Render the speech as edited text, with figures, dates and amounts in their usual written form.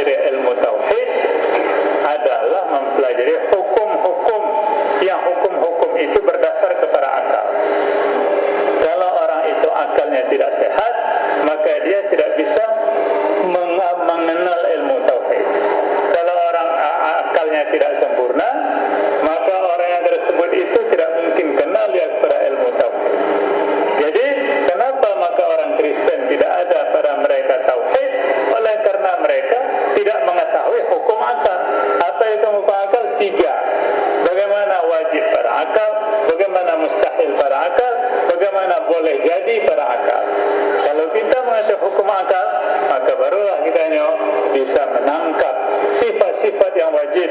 mempelajari ilmu tauhid adalah mempelajari hukum-hukum yang hukum-hukum itu berdasar kepada akal. Kalau orang itu akalnya tidak sehat, maka dia tidak bisa mengenal ilmu tauhid. Kalau orang akalnya tidak sempurna, maka orang yang tersebut itu tidak mungkin kenal dia kepada ilmu tauhid. Jadi, kenapa maka orang Kristen tidak ada pada mereka tauhid? Oleh karena mereka tidak mengetahui hukum akal. Apa itu hukum akal? 3. Bagaimana wajib pada akal, bagaimana mustahil pada akal, bagaimana boleh jadi pada akal. Kalau kita mengetahui hukum akal, maka barulah kita bisa menangkap sifat-sifat yang wajib